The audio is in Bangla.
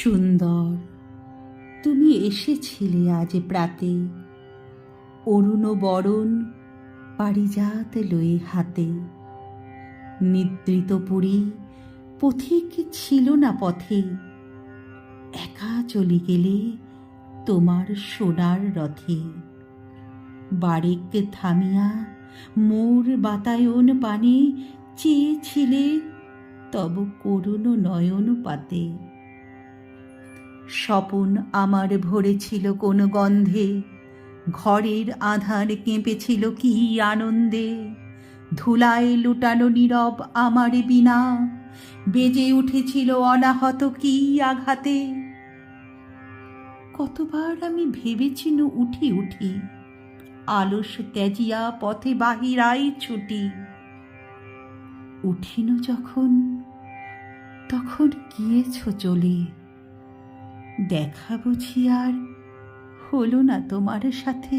সুন্দর, তুমি এসেছিলে আজ প্রাতে, অরুণ বরণ পারিজাত লয়ে হাতে। নিদ্রিত পুরী পথিক ছিল না পথে, একা চলে গেলে তোমার সোনার রথে। বারেক থামিয়া মোর বাতায়ন পানে চেয়েছিলে তব করুণ নয়ন পাতে। স্বপন আমার ভরেছিল কোন গন্ধে, ঘরের আধার কেঁপেছিল কি আনন্দে। ধুলায় লুটানো নীরব আমার বিনা, বেজে উঠেছিল অনাহত কি আঘাতে। কতবার আমি ভেবেছিনু উঠি উঠি, আলস ত্যাজিয়া পথে বাহিরাই ছুটি। উঠিনু যখন তখন গিয়েছ চলে, দেখা বুঝি আর হলো না তোমার সাথে।